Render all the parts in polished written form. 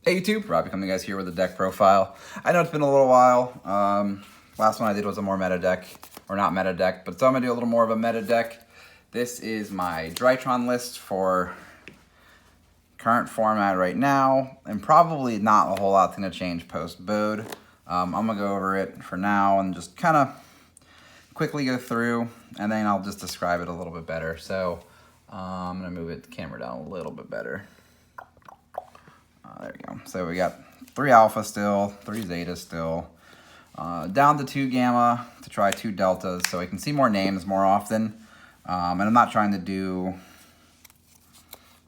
Hey YouTube, Robbie coming to you guys here with a deck profile. I know it's been a little while. Last one I did was a more meta deck, or not meta deck, but so I'm going to do a little more of a meta deck. This is my Drytron list for current format right now, and probably not a whole lot's going to change post BODE. I'm going to go over it for now and just kind of quickly go through, and then I'll just describe it a little bit better. So I'm going to move the camera down a little bit better. There we go. So we got 3 alpha still, 3 zeta still, down to 2 gamma to try 2 deltas, so I can see more names more often. And I'm not trying to do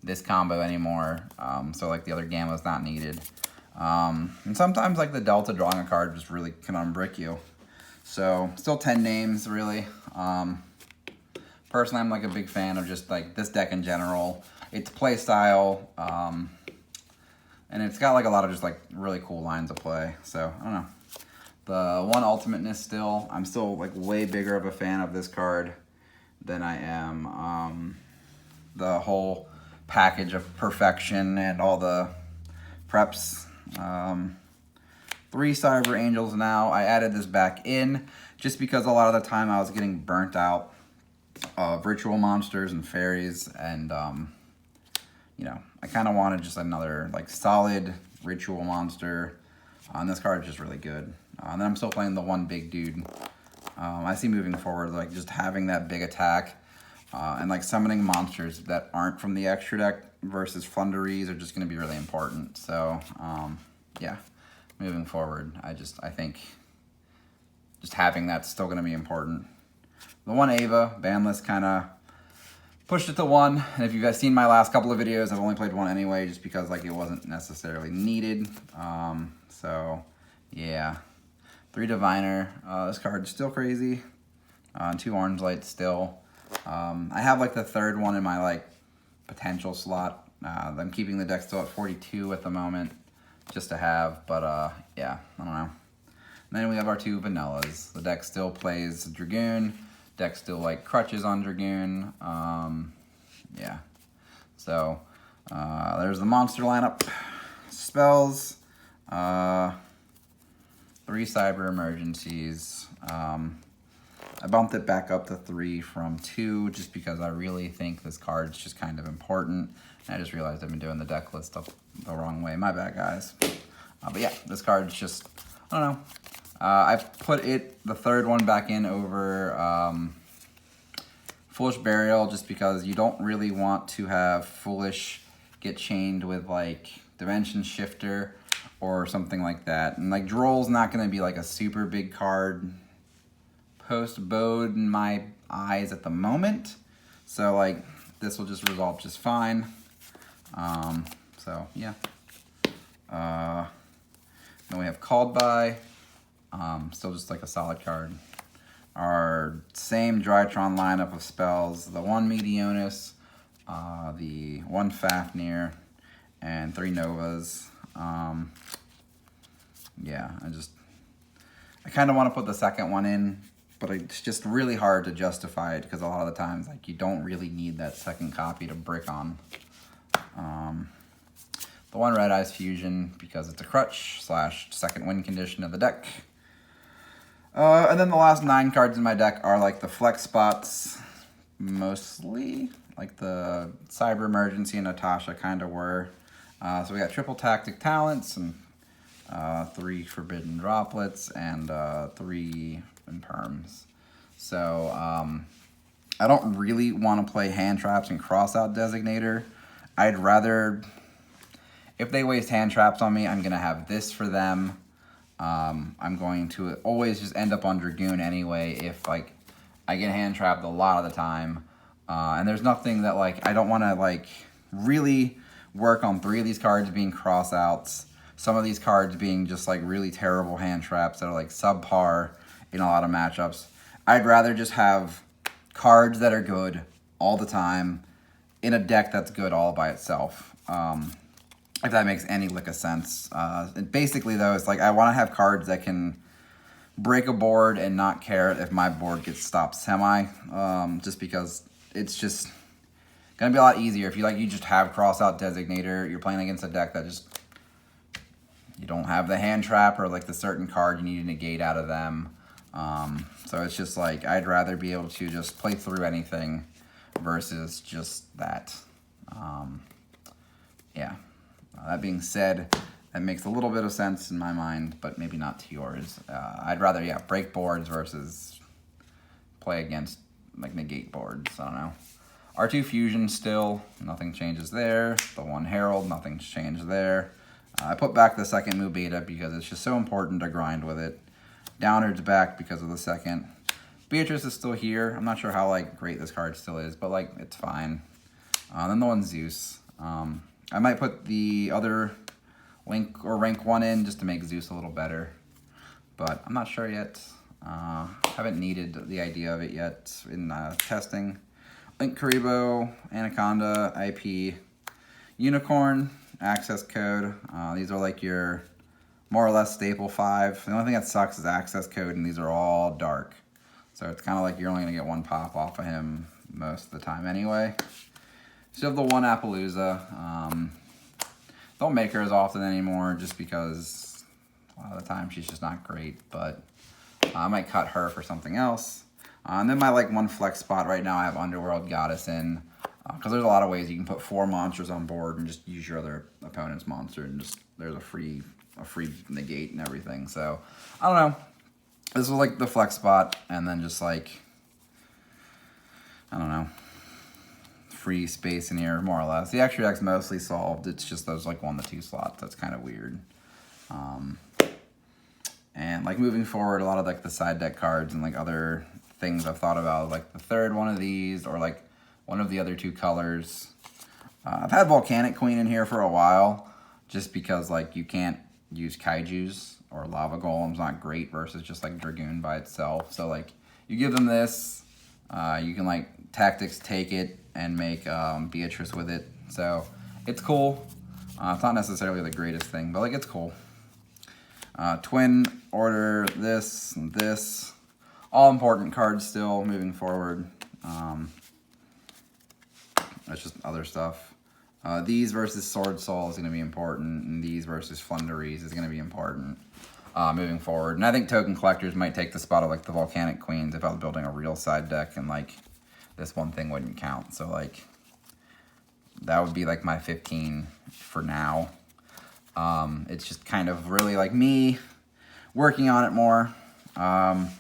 this combo anymore, so like the other gamma is not needed. And sometimes like the delta drawing a card just really can unbrick you. So still 10 names really. Personally, I'm like a big fan of just like this deck in general. Its play style. And it's got like a lot of just like really cool lines of play. So I don't know. The one ultimateness still, I'm still like way bigger of a fan of this card than I am the whole package of perfection and all the preps. 3 Cyber Angels now. I added this back in just because a lot of the time I was getting burnt out of ritual monsters and fairies, and you know, I kind of wanted just another like solid ritual monster. And this card is just really good. And then I'm still playing the one big dude. I see moving forward, like just having that big attack and like summoning monsters that aren't from the extra deck versus Flunderies are just going to be really important. So yeah, moving forward, I think just having that's still going to be important. The one Ava, banlist, kind of pushed it to 1, and if you guys seen my last couple of videos, I've only played 1 anyway, just because like it wasn't necessarily needed. So yeah, 3 Diviner. This card's still crazy. 2 Orange Lights still. I have like the 3rd one in my like potential slot. I'm keeping the deck still at 42 at the moment, just to have. But yeah, I don't know. And then we have our 2 Vanillas. The deck still plays Dragoon. Deck still like crutches on Dragoon. Yeah. So there's the monster lineup. Spells. 3 Cyber Emergencies. I bumped it back up to 3 from 2 just because I really think this card's just kind of important. And I just realized I've been doing the deck list the wrong way. My bad, guys. But yeah, this card's just, I don't know. I put the 3rd one back in over Foolish Burial just because you don't really want to have Foolish get chained with like Dimension Shifter or something like that. And like Droll's not going to be like a super big card post BODE in my eyes at the moment. So like this will just resolve just fine. So yeah. Then we have Called By. Still just like a solid card. Our same Drytron lineup of spells. The 1 Meteonis, the 1 Fafnir, and 3 Novas. Yeah, I kind of want to put the 2nd one in, but it's just really hard to justify it because a lot of the times like you don't really need that 2nd copy to brick on. The 1 Red Eyes Fusion because it's a crutch / 2nd win condition of the deck. And then the last 9 cards in my deck are like the flex spots, mostly. Like the Cyber Emergency and Natasha kind of were. So we got triple Tactic Talents and 3 Forbidden Droplets and 3 Imperms. So I don't really want to play Hand Traps and Crossout Designator. I'd rather, if they waste Hand Traps on me, I'm going to have this for them. I'm going to always just end up on Dragoon anyway if like I get hand trapped a lot of the time. And there's nothing that like I don't want to like really work on 3 of these cards being crossouts. Some of these cards being just like really terrible hand traps that are like subpar in a lot of matchups. I'd rather just have cards that are good all the time in a deck that's good all by itself. If that makes any lick of sense. Basically, though, it's like I want to have cards that can break a board and not care if my board gets stopped semi. Just because it's just going to be a lot easier if you just have Crossout Designator. You're playing against a deck that just you don't have the hand trap or like the certain card you need to negate out of them. So it's just like, I'd rather be able to just play through anything versus just that. Yeah. That being said, that makes a little bit of sense in my mind, but maybe not to yours. I'd rather, yeah, break boards versus play against, like, negate boards. I don't know. R2 Fusion still, nothing changes there. The 1 Herald, nothing's changed there. I put back the second BODE because it's just so important to grind with it. Downward's back because of the second. Beatrice is still here. I'm not sure how, like, great this card still is, but, like, it's fine. Then the 1 Zeus. I might put the other Link or rank 1 in just to make Zeus a little better, but I'm not sure yet. Haven't needed the idea of it yet in testing. Link Karibo, Anaconda, IP, Unicorn, access code. These are like your more or less staple 5. The only thing that sucks is access code, and these are all dark. So it's kind of like you're only going to get 1 pop off of him most of the time anyway. Still have the 1 Appaloosa. Don't make her as often anymore just because a lot of the time she's just not great, but I might cut her for something else. And then my like 1 flex spot right now, I have Underworld Goddess in, because there's a lot of ways you can put 4 monsters on board and just use your other opponent's monster, and just there's a free negate and everything. So I don't know. This was like the flex spot, and then just like, I don't know, free space in here, more or less. The extra deck's mostly solved. It's just those like 1 to 2 slots. That's kind of weird. And like moving forward, a lot of like the side deck cards and like other things I've thought about, like the 3rd one of these, or like one of the other 2 colors. I've had Volcanic Queen in here for a while, just because like you can't use Kaijus, or Lava Golem's not great versus just like Dragoon by itself. So like you give them this, you can like tactics take it and make Beatrice with it. So it's cool. It's not necessarily the greatest thing, but like it's cool. Twin order this and this. All important cards still moving forward. That's just other stuff. These versus Sword Soul is going to be important, and these versus Flunderies is going to be important moving forward. And I think Token Collectors might take the spot of like the Volcanic Queens if I was building a real side deck, and like this one thing wouldn't count. So like that would be like my 15 for now. It's just kind of really like me working on it more. And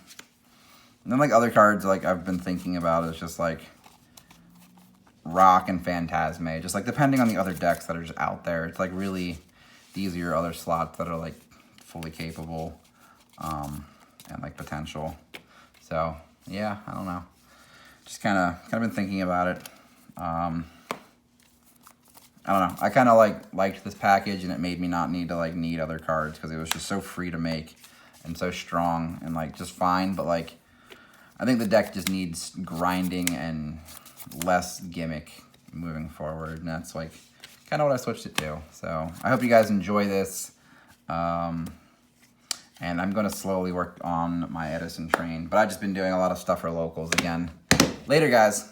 then like other cards like I've been thinking about is just like Rock and Phantasme, just like depending on the other decks that are just out there. It's like really, these are your other slots that are like fully capable and like potential. So yeah, I don't know. Just kind of been thinking about it. I don't know. I kind of like liked this package, and it made me not need to like need other cards because it was just so free to make and so strong and like just fine. But like I think the deck just needs grinding and less gimmick moving forward, and that's like kind of what I switched it to. So I hope you guys enjoy this. And I'm going to slowly work on my Edison train, but I've just been doing a lot of stuff for locals again. Later, guys.